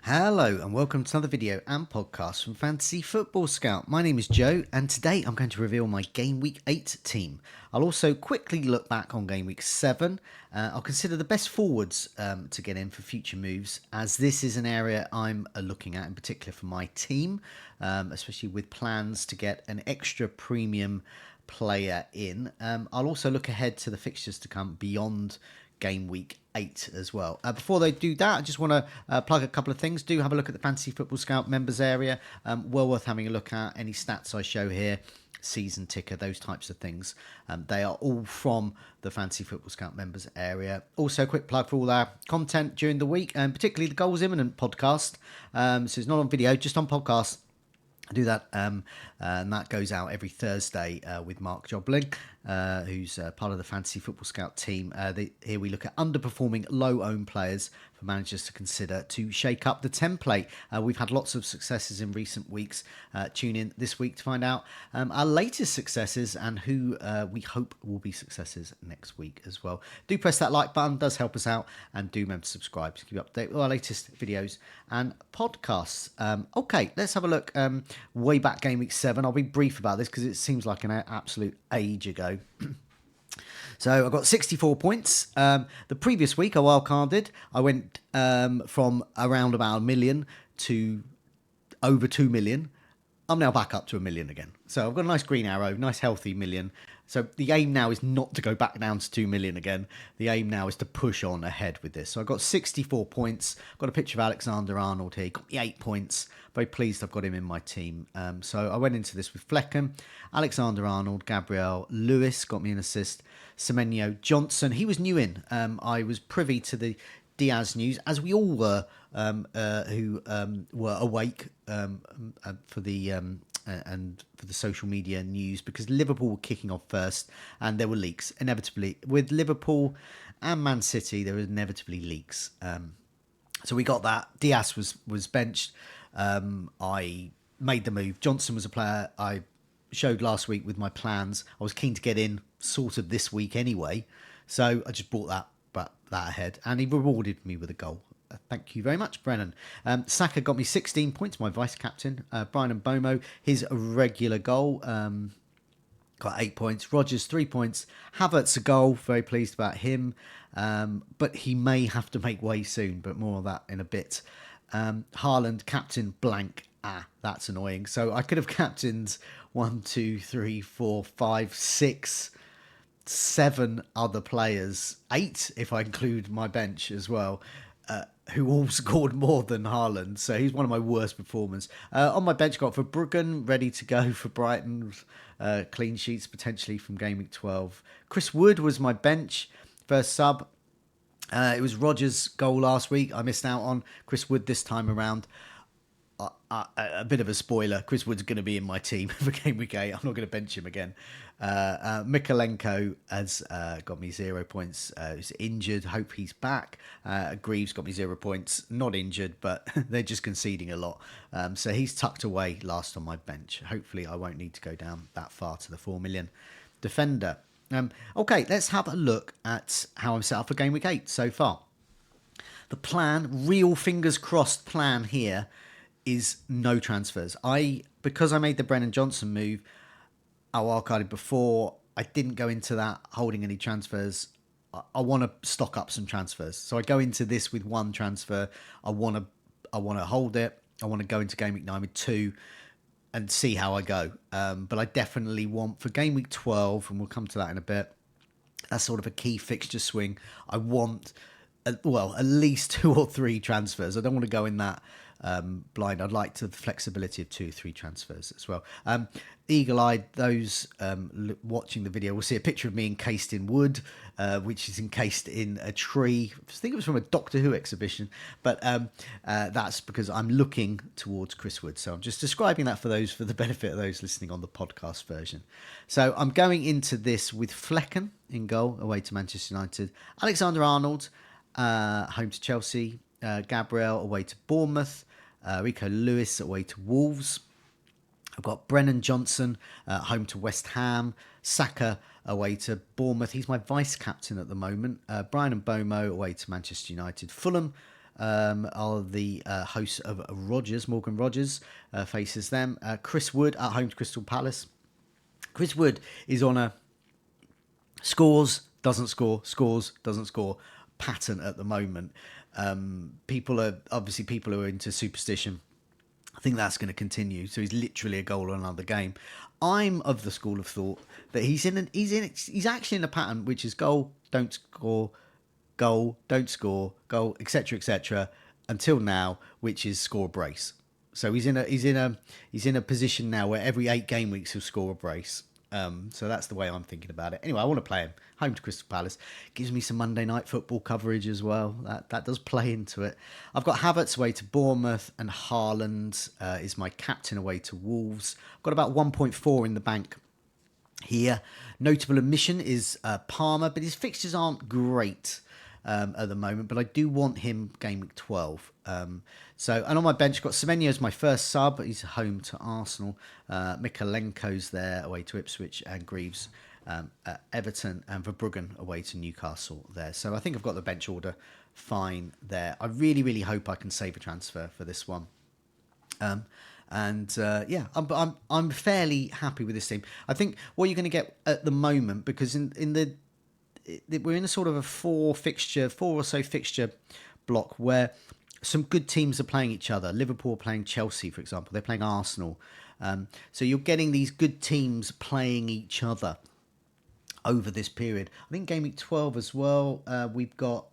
Hello and welcome to another video and podcast from Fantasy Football Scout. My name is Joe and today I'm going to reveal my Game Week 8 team. I'll also quickly look back on Game Week 7. I'll consider the best forwards to get in for future moves, as this is an area I'm looking at in particular for my team, especially with plans to get an extra premium player in. I'll also look ahead to the fixtures to come beyond Game Week 8 as well. Before they do that, I just want to plug a couple of things. Do have a look at the Fantasy Football Scout members area. Well worth having a look at. Any stats I show here, season ticker, those types of things. They are all from the Fantasy Football Scout members area. Also, quick plug for all our content during the week, and particularly the Goals Imminent podcast. So it's not on video, just on podcast. I do that, and that goes out every Thursday with Mark Jobling, who's part of the Fantasy Football Scout team. Here we look at underperforming low-owned players for managers to consider to shake up the template. We've had lots of successes in recent weeks. Tune in this week to find out our latest successes and who we hope will be successes next week as well. Do press that like button, does help us out, and do remember to subscribe to keep you updated with our latest videos and podcasts. Okay, let's have a look way back Game Week 7. I'll be brief about this because it seems like an absolute age ago. So I got 64 points. The previous week I wildcarded. I went from around about 1 million to over 2 million. I'm now back up to 1 million again. So I've got a nice green arrow, nice healthy million. So the aim now is not to go back down to 2 million again. The aim now is to push on ahead with this. So I've got 64 points. I've got a picture of Alexander-Arnold here. He got me 8 points. Very pleased I've got him in my team. So I went into this with Flecken, Alexander-Arnold, Gabriel, Lewis got me an assist, Semenyo, Johnson. He was new in. I was privy to the Diaz news, as we all were, who were awake for the and for the social media news, because Liverpool were kicking off first and there were leaks inevitably with Liverpool and Man City. There were inevitably leaks, so we got that. Diaz was benched. I made the move. Johnson was a player I showed last week with my plans. I was keen to get in sort of this week anyway, so I just brought that ahead, and he rewarded me with a goal. Thank you very much, Brennan. Saka got me 16 points, my vice-captain. Brian and Bomo, his regular goal, got 8 points. Rodgers, 3 points. Havertz, a goal, very pleased about him. But he may have to make way soon, but more of that in a bit. Haaland, captain, blank. That's annoying. So I could have captained 1, 2, 3, 4, 5, 6, 7 other players. 8 if I include my bench as well. Who all scored more than Haaland, so he's one of my worst performers. On my bench, got for Bruggen, ready to go for Brighton, clean sheets potentially from Game Week 12. Chris Wood was my bench, first sub. It was Rodgers' goal last week I missed out on. Chris Wood this time around. A bit of a spoiler, Chris Wood's going to be in my team for Game Week 8. I'm not going to bench him again. Mikalenko has got me 0 points. He's injured. Hope he's back. Greaves got me 0 points. Not injured, but they're just conceding a lot. So he's tucked away last on my bench. Hopefully I won't need to go down that far to the 4 million defender. Okay, let's have a look at how I'm set up for Game Week 8 so far. The plan, real fingers crossed plan here, is no transfers. Because I made the Brennan Johnson move, I wildcarded before. I didn't go into that holding any transfers. I want to stock up some transfers, so I go into this with 1 transfer. I want to hold it. I want to go into Game Week 9 with 2 and see how I go. But I definitely want for Game Week 12, and we'll come to that in a bit. That's sort of a key fixture swing. I want at least 2 or 3 transfers. I don't want to go in that blind. I'd like the flexibility of 2 or 3 transfers as well. Eagle-eyed, those watching the video will see a picture of me encased in wood, which is encased in a tree. I think it was from a Doctor Who exhibition, but that's because I'm looking towards Chris Wood. So I'm just describing that for the benefit of those listening on the podcast version. So I'm going into this with Flecken in goal, away to Manchester United. Alexander-Arnold, home to Chelsea. Gabriel away to Bournemouth. Rico Lewis away to Wolves. I've got Brennan Johnson home to West Ham. Saka away to Bournemouth. He's my vice-captain at the moment. Brian and Bomo away to Manchester United. Fulham are the hosts of Rogers. Morgan Rogers faces them. Chris Wood at home to Crystal Palace. Chris Wood is on a scores, doesn't score, scores, doesn't score pattern at the moment. People who are into superstition, I think that's going to continue. So he's literally a goal on another game. I'm of the school of thought that he's actually in a pattern which is goal, don't score, goal, don't score, goal, etc., until now, which is score a brace. So he's in a position now where every 8 game weeks he'll score a brace. So that's the way I'm thinking about it. Anyway, I want to play him home to Crystal Palace. Gives me some Monday night football coverage as well. That does play into it. I've got Havertz away to Bournemouth, and Haaland is my captain away to Wolves. I've got about 1.4 in the bank here. Notable omission is Palmer, but his fixtures aren't great at the moment, but I do want him game week 12. And on my bench, I've got Semenyo as my first sub. He's home to Arsenal. Mikalenko's there away to Ipswich, and Greaves at Everton, and Verbruggen away to Newcastle there. So I think I've got the bench order fine there. I really, really hope I can save a transfer for this one. I'm fairly happy with this team. I think what you're going to get at the moment, because we're in a sort of a four or so fixture block where some good teams are playing each other. Liverpool playing Chelsea, for example. They're playing Arsenal. So you're getting these good teams playing each other over this period. I think game week 12 as well, we've got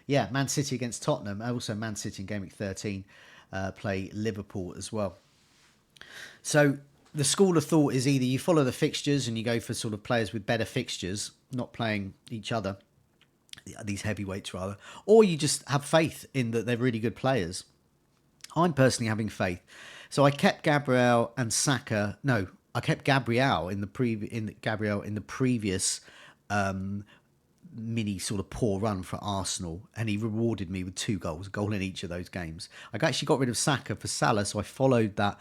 Man City against Tottenham. Also Man City in game week 13 play Liverpool as well. So the school of thought is either you follow the fixtures and you go for sort of players with better fixtures, not playing each other, these heavyweights rather, or you just have faith in that they're really good players. I'm personally having faith. So I kept Gabriel and Saka. No, I kept Gabriel in the previous mini sort of poor run for Arsenal, and he rewarded me with 2 goals, a goal in each of those games. I actually got rid of Saka for Salah, so I followed the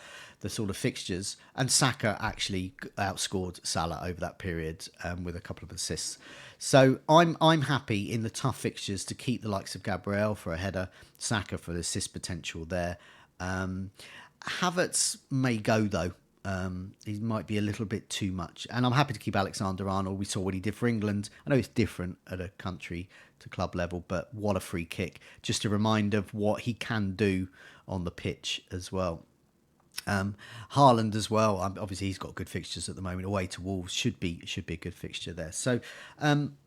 sort of fixtures, and Saka actually outscored Salah over that period with a couple of assists. So I'm happy in the tough fixtures to keep the likes of Gabriel for a header, Saka for the assist potential there. Havertz may go though. He might be a little bit too much, and I'm happy to keep Alexander-Arnold. We saw what he did for England. I know it's different at a country to club level, but what a free kick. Just a reminder of what he can do on the pitch as well. Haaland as well. Obviously he's got good fixtures at the moment. Away to Wolves should be a good fixture there. So I'm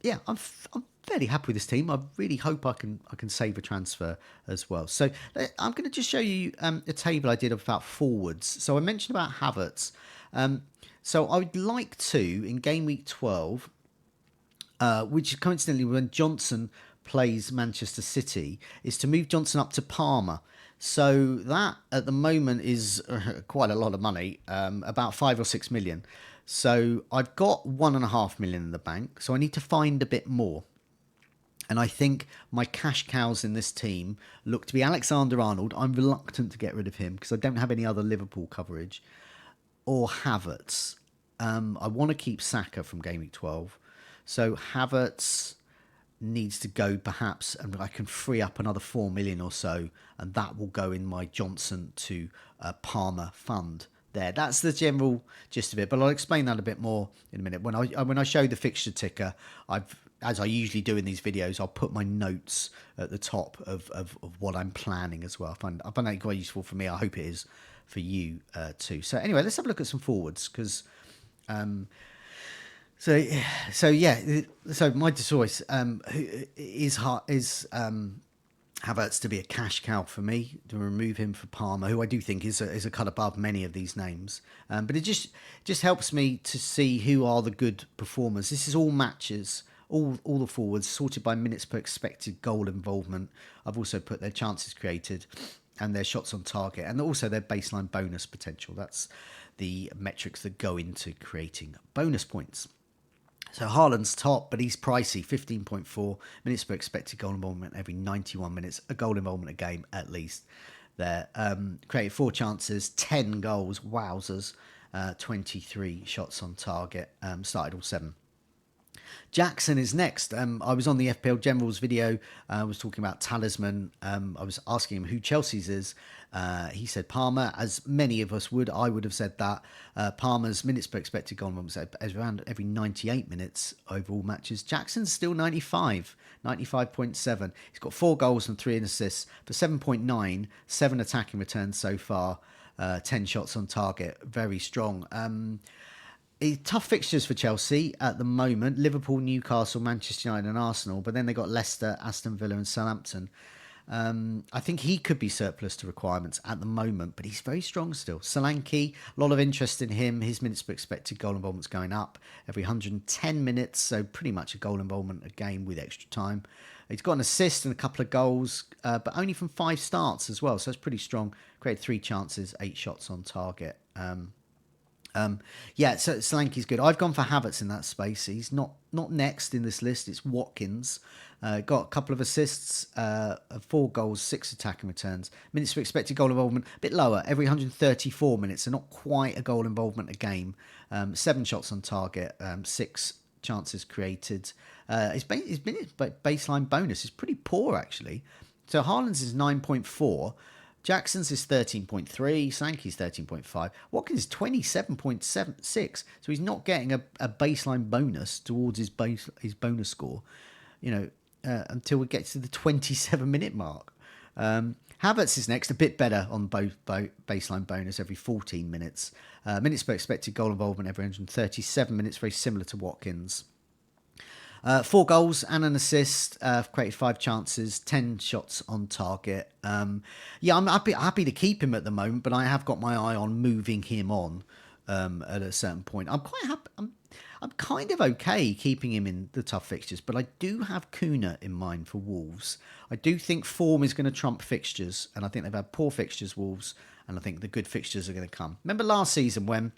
fairly happy with this team. I really hope I can save a transfer as well. So I'm going to just show you a table I did about forwards. So I mentioned about Havertz. So I would like to, in game week 12, which is coincidentally when Johnson plays Manchester City, is to move Johnson up to Palmer. So that at the moment is quite a lot of money, about 5 or 6 million. So I've got 1.5 million in the bank. So I need to find a bit more. And I think my cash cows in this team look to be Alexander-Arnold. I'm reluctant to get rid of him because I don't have any other Liverpool coverage. Or Havertz. I want to keep Saka from game week 12. So Havertz needs to go perhaps, and I can free up another 4 million or so, and that will go in my Johnson to Palmer fund there. That's the general gist of it, but I'll explain that a bit more in a minute. When I show the fixture ticker, as I usually do in these videos, I'll put my notes at the top of what I'm planning as well. I find that quite useful for me. I hope it is for you too. So anyway, let's have a look at some forwards, because So my choice is Havertz to be a cash cow for me, to remove him for Palmer, who I do think is a cut above many of these names. But it just helps me to see who are the good performers. This is all matches, all the forwards sorted by minutes per expected goal involvement. I've also put their chances created and their shots on target, and also their baseline bonus potential. That's the metrics that go into creating bonus points. So Haaland's top, but he's pricey, 15.4 minutes per expected goal involvement every 91 minutes, a goal involvement a game at least there. Created 4 chances, 10 goals, wowzers, 23 shots on target, started all 7. Jackson is next. I was on the FPL Generals video. I was talking about Talisman. I was asking him who Chelsea's is. He said Palmer, as many of us would. I would have said that. Palmer's minutes per expected goal was around every 98 minutes over all matches. Jackson's still 95, 95.7. He's got 4 goals and 3 assists for 7.9, 7 attacking returns so far, 10 shots on target. Very strong. Tough fixtures for Chelsea at the moment. Liverpool, Newcastle, Manchester United and Arsenal. But then they got Leicester, Aston Villa and Southampton. I think he could be surplus to requirements at the moment, but he's very strong still. Solanke, a lot of interest in him. His minutes per expected goal involvement's going up every 110 minutes, so pretty much a goal involvement a game with extra time. He's got an assist and a couple of goals, but only from 5 starts as well, so that's pretty strong. Created 3 chances, 8 shots on target. Yeah, so Solanke's good. I've gone for Havertz in that space. He's not next in this list. It's Watkins. Got a couple of assists, 4 goals, 6 attacking returns. Minutes for expected goal involvement, a bit lower, every 134 minutes, so not quite a goal involvement a game. 7 shots on target, 6 chances created. His minutes baseline bonus is pretty poor, actually. So Haaland's is 9.4. Jackson's is 13.3, Solanke's 13.5, Watkins is 27.76. So he's not getting a baseline bonus towards his bonus score, until we get to the 27-minute mark. Havertz is next, a bit better on both baseline bonus every 14 minutes. Minutes per expected goal involvement every 137 minutes, very similar to Watkins. 4 goals and an assist, created 5 chances, 10 shots on target. Yeah, I'm happy to keep him at the moment, but I have got my eye on moving him on at a certain point. I'm quite happy. I'm kind of okay keeping him in the tough fixtures, but I do have Kuna in mind for Wolves. I do think form is going to trump fixtures, and I think they've had poor fixtures, Wolves, and I think the good fixtures are going to come. Remember last season when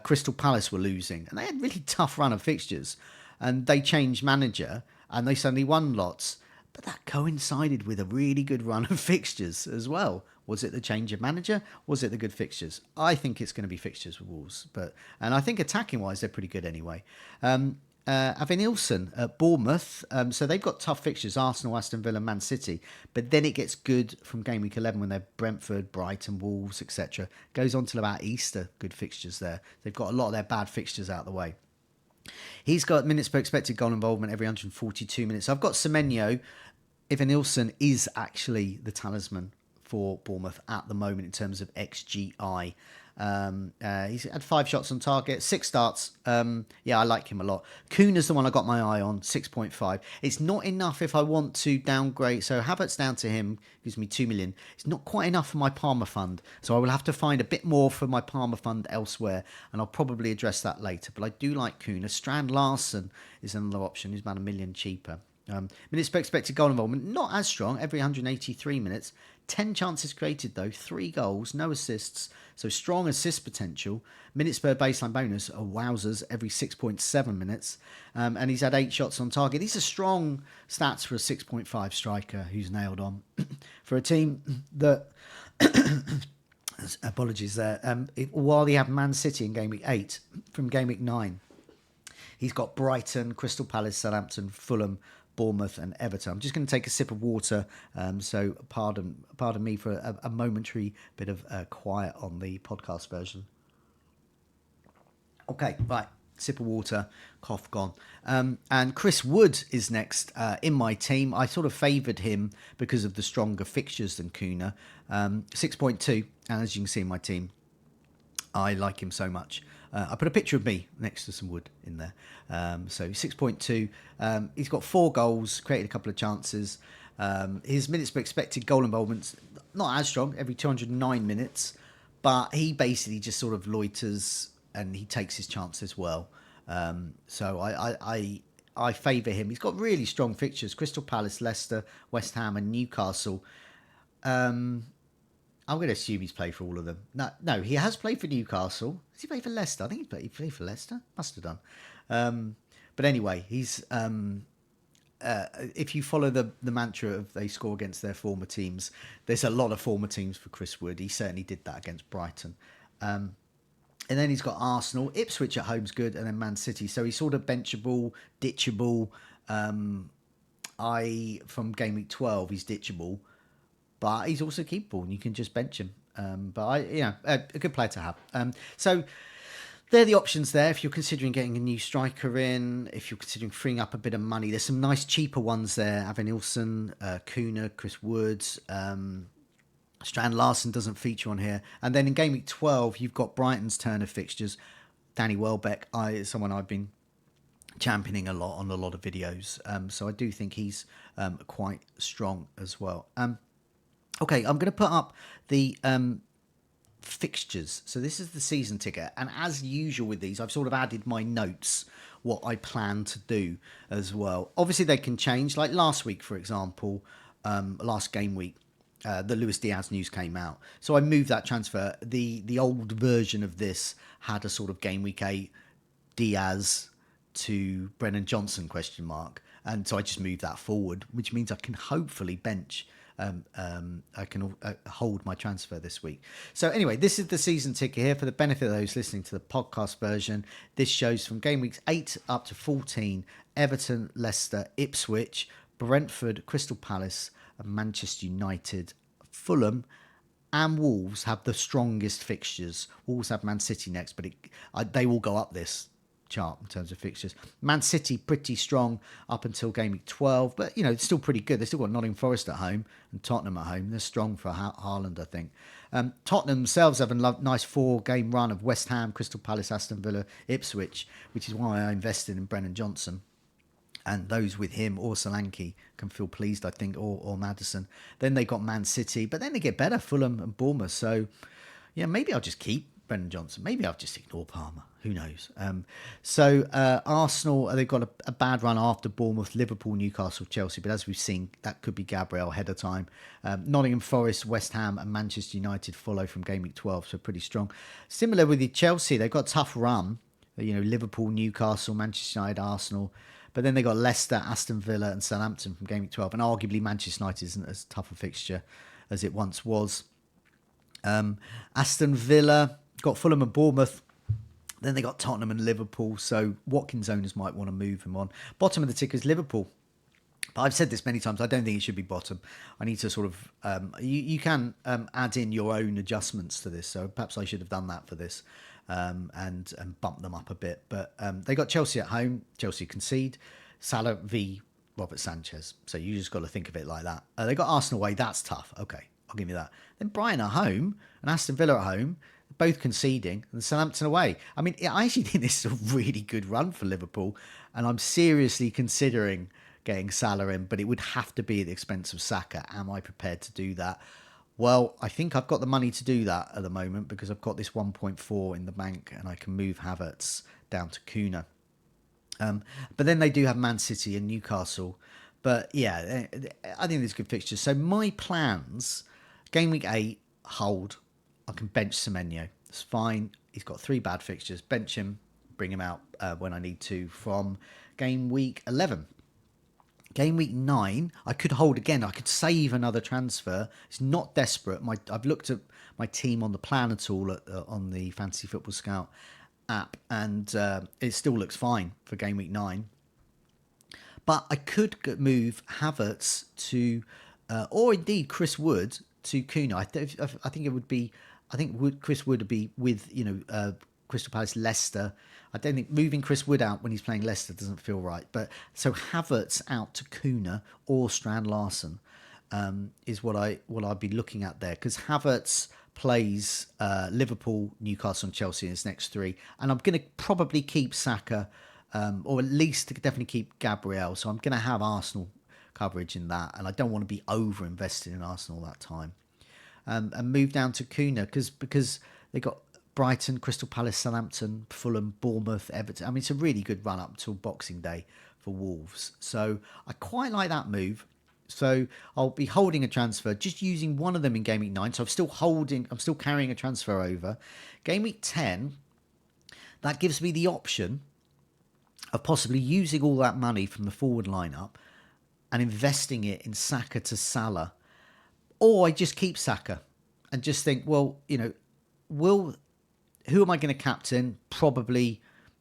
Crystal Palace were losing, and they had a really tough run of fixtures, and they changed manager and they suddenly won lots. But that coincided with a really good run of fixtures as well. Was it the change of manager? Was it the good fixtures? I think it's going to be fixtures for Wolves. And I think attacking-wise, they're pretty good anyway. Avenilson at Bournemouth. So they've got tough fixtures, Arsenal, Aston Villa, Man City. But then it gets good from game week 11 when they're Brentford, Brighton, Wolves, etc. Goes on till about Easter, good fixtures there. They've got a lot of their bad fixtures out of the way. He's got minutes per expected goal involvement every 142 minutes. I've got Semenyo. Evanilson is actually the talisman for Bournemouth at the moment in terms of XGI. He's had 5 shots on target, 6 starts. Yeah, I like him a lot. Kuna's the one I got my eye on, 6.5. It's not enough if I want to downgrade. So Havertz down to him gives me 2 million. It's not quite enough for my Palmer fund. So I will have to find a bit more for my Palmer fund elsewhere. And I'll probably address that later. But I do like Kuna. Strand Larsen is another option. He's about $1 million cheaper. Minutes per expected goal involvement, not as strong, every 183 minutes. 10 chances created though, 3 goals, no assists, so strong assist potential. Minutes per baseline bonus are wowzers every 6.7 minutes, and he's had 8 shots on target. These are strong stats for a 6.5 striker who's nailed on. For a team that apologies there, while they have Man City in game week 8, from game week 9 he's got Brighton, Crystal Palace, Southampton, Fulham, Bournemouth and Everton. I'm just going to take a sip of water, so pardon me for a momentary bit of quiet on the podcast version. Okay, right, sip of water, cough gone. And Chris Wood is next in my team. I sort of favoured him because of the stronger fixtures than Kuna. 6.2, and as you can see in my team, I like him so much. I put a picture of me next to some Wood in there. So 6.2. He's got 4 goals, created a couple of chances. His minutes per expected goal involvement's not as strong, every 209 minutes. But he basically just sort of loiters and he takes his chances well. So I favour him. He's got really strong fixtures. Crystal Palace, Leicester, West Ham and Newcastle. I'm going to assume he's played for all of them. No, he has played for Newcastle. Has he played for Leicester? I think he played for Leicester. Must have done. But anyway, he's if you follow the mantra of they score against their former teams, there's a lot of former teams for Chris Wood. He certainly did that against Brighton. And then he's got Arsenal, Ipswich at home's good, and then Man City. So he's sort of benchable, ditchable. From game week 12, he's ditchable, but he's also keepable, and you can just bench him. A good player to have. So they're the options there. If you're considering getting a new striker in, if you're considering freeing up a bit of money, there's some nice cheaper ones there. Avin Nilsson, Kuna, Chris Woods, Strand Larson doesn't feature on here. And then in game week 12, you've got Brighton's turn of fixtures. Danny Welbeck, someone I've been championing a lot on a lot of videos. So I do think he's quite strong as well. Okay, I'm going to put up the fixtures. So this is the season ticket. And as usual with these, I've sort of added my notes, what I plan to do as well. Obviously, they can change. Like last week, for example, last game week, the Luis Diaz news came out. So I moved that transfer. The old version of this had a sort of game week 8 Diaz to Brennan Johnson ? And so I just moved that forward, which means I can hopefully bench. I can hold my transfer this week. So anyway, this is the season ticker here for the benefit of those listening to the podcast version. This shows from game weeks 8 up to 14, Everton, Leicester, Ipswich, Brentford, Crystal Palace, Manchester United, Fulham, and Wolves have the strongest fixtures. Wolves have Man City next, but they will go up this chart in terms of fixtures. Man City pretty strong up until game week 12, but it's still pretty good. They've still got Nottingham Forest at home and Tottenham at home. They're strong for Haaland, I think. Tottenham themselves have a nice 4-game run of West Ham, Crystal Palace, Aston Villa, Ipswich, which is why I invested in Brennan Johnson. And those with him or Solanke can feel pleased, I think, or Maddison. Then they got Man City, but then they get better, Fulham and Bournemouth. So, yeah, maybe I'll just keep Brendan Johnson. Maybe I'll just ignore Palmer. Who knows? Arsenal, they've got a bad run after Bournemouth, Liverpool, Newcastle, Chelsea. But as we've seen, that could be Gabriel ahead of time. Nottingham Forest, West Ham and Manchester United follow from game week 12, so pretty strong. Similar with the Chelsea, they've got a tough run. Liverpool, Newcastle, Manchester United, Arsenal. But then they got Leicester, Aston Villa and Southampton from game week 12. And arguably Manchester United isn't as tough a fixture as it once was. Aston Villa got Fulham and Bournemouth. Then they got Tottenham and Liverpool. So Watkins owners might want to move him on. Bottom of the ticker is Liverpool. But I've said this many times. I don't think it should be bottom. I need to sort of... you can add in your own adjustments to this. So perhaps I should have done that for this. And bump them up a bit. But they got Chelsea at home. Chelsea concede. Salah v Robert Sanchez. So you just got to think of it like that. They got Arsenal away. That's tough. Okay, I'll give you that. Then Brighton at home and Aston Villa at home, both conceding, and Southampton away. I mean, I actually think this is a really good run for Liverpool, and I'm seriously considering getting Salah in, but it would have to be at the expense of Saka. Am I prepared to do that? Well, I think I've got the money to do that at the moment because I've got this 1.4 in the bank and I can move Havertz down to Kuna. But then they do have Man City and Newcastle. But yeah, I think there's good fixtures. So my plans, game week 8, hold. I can bench Semenyo. It's fine. He's got 3 bad fixtures. Bench him, bring him out when I need to from game week 11. Game week 9, I could hold again. I could save another transfer. It's not desperate. I've looked at my team on the Planner tool on the Fantasy Football Scout app, and it still looks fine for game week 9. But I could move Havertz to, or indeed Chris Wood to Kuna. I think it would be. I think Chris Wood would be with Crystal Palace, Leicester. I don't think moving Chris Wood out when he's playing Leicester doesn't feel right. But so Havertz out to Kuna or Strand Larson is what I'd be looking at there, because Havertz plays Liverpool, Newcastle, and Chelsea in his next 3, and I'm going to probably keep Saka, or at least definitely keep Gabriel. So I'm going to have Arsenal coverage in that, and I don't want to be over invested in Arsenal that time. And move down to Kuna because they got Brighton, Crystal Palace, Southampton, Fulham, Bournemouth, Everton. I mean, it's a really good run up till Boxing Day for Wolves. So I quite like that move. So I'll be holding a transfer, just using one of them in game week 9. So I'm still carrying a transfer over. Game week 10, that gives me the option of possibly using all that money from the forward lineup and investing it in Saka to Salah. Or I just keep Saka and just think, well, will who am I going to captain? Probably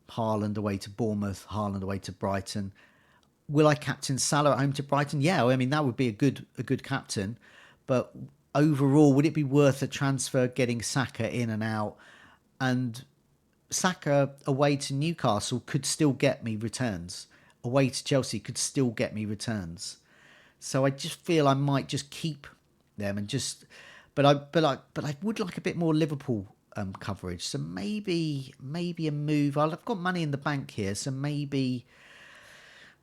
Haaland away to Bournemouth, Haaland away to Brighton. Will I captain Salah at home to Brighton? Yeah, I mean that would be a good captain. But overall, would it be worth a transfer getting Saka in and out? And Saka away to Newcastle could still get me returns. Away to Chelsea could still get me returns. So I just feel I might just keep them and just, but I would like a bit more Liverpool coverage. So maybe a move. I've got money in the bank here, so maybe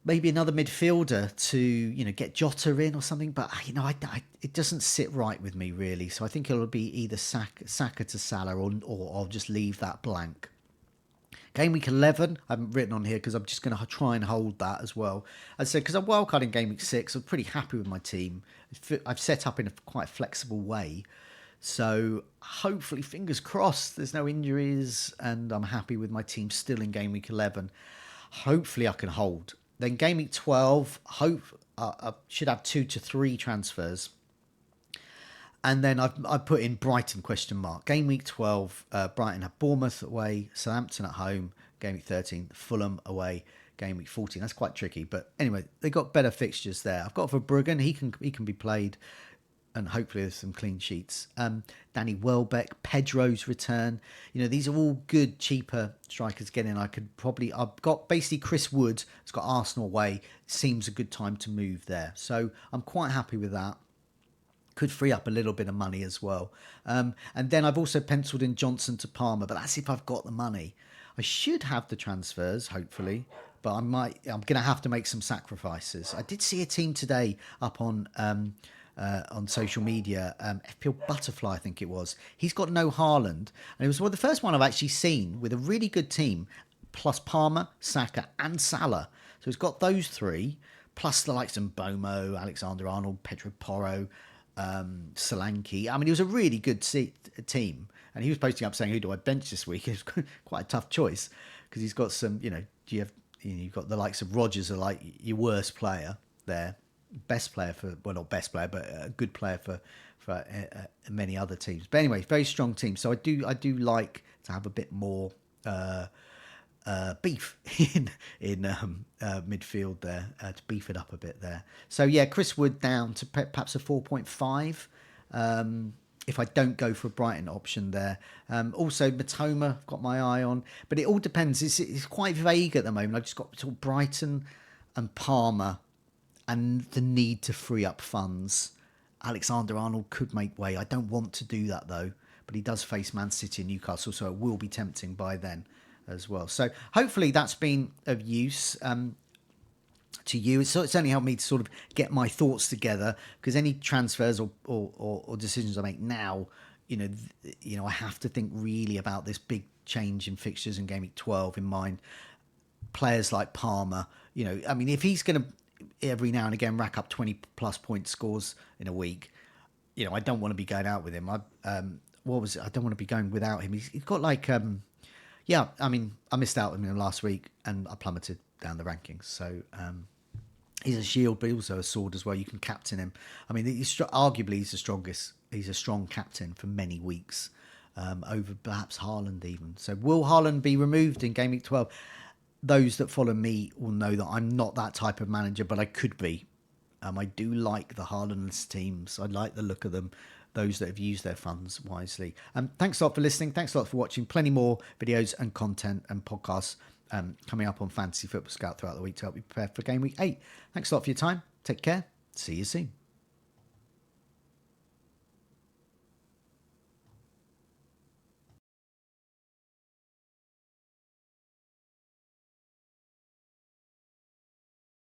another midfielder to get Jota in or something. But it doesn't sit right with me really. So I think it'll be either Saka to Salah or I'll just leave that blank. Game week 11, I haven't written on here because I'm just going to try and hold that as well. As I said, because I'm wildcard in game week 6, I'm pretty happy with my team. I've set up in a quite flexible way. So hopefully, fingers crossed, there's no injuries and I'm happy with my team still in game week 11. Hopefully I can hold. Then game week 12, I should have 2 to 3 transfers. And then I've put in Brighton ? Game week 12, Brighton have Bournemouth away, Southampton at home. Game week 13, Fulham away. Game week 14, that's quite tricky. But anyway, they got better fixtures there. I've got Verbruggen, he can be played. And hopefully there's some clean sheets. Danny Welbeck, Pedro's return. These are all good, cheaper strikers getting. I've got basically Chris Wood. It's got Arsenal away. Seems a good time to move there. So I'm quite happy with that. Could free up a little bit of money as well. And then I've also penciled in Johnson to Palmer, but that's if I've got the money. I should have the transfers, hopefully, but I'm going to have to make some sacrifices. I did see a team today up on social media, FPL Butterfly, I think it was. He's got no Haaland, and it was the first one I've actually seen with a really good team, plus Palmer, Saka, and Salah. So he's got those three, plus the likes of Bomo, Alexander-Arnold, Pedro Porro, Solanke. I mean, it was a really good team, and he was posting up saying, "Who do I bench this week?" It was quite a tough choice because he's got some. You've got the likes of Rodgers, are like your worst player there, best player for not best player, but a good player for many other teams. But anyway, very strong team. So I do like to have a bit more beef in midfield there to beef it up a bit there. So yeah, Chris Wood down to perhaps a 4.5 if I don't go for a Brighton option there. Also Matoma, I've got my eye on, but it all depends. It's quite vague at the moment. I've just got sort of Brighton and Palmer and the need to free up funds. Alexander-Arnold could make way. I don't want to do that though, but he does face Man City and Newcastle, so it will be tempting by then as well. So hopefully that's been of use to you. It's certainly helped me to sort of get my thoughts together, because any transfers or decisions I make now, I have to think really about this big change in fixtures in game week 12 in mind. Players like Palmer, I mean, if he's going to every now and again rack up 20 plus point scores in a week, I don't want to be going out with him. I don't want to be going without him. He's got like I mean, I missed out on him last week and I plummeted down the rankings. So he's a shield, but also a sword as well. You can captain him. I mean, arguably he's the strongest. He's a strong captain for many weeks, over perhaps Haaland even. So will Haaland be removed in game week 12? Those that follow me will know that I'm not that type of manager, but I could be. I do like the Haalandless teams. I like the look of them. Those that have used their funds wisely. Thanks a lot for listening. Thanks a lot for watching. Plenty more videos and content and podcasts coming up on Fantasy Football Scout throughout the week to help you prepare for Game Week 8. Thanks a lot for your time. Take care. See you soon.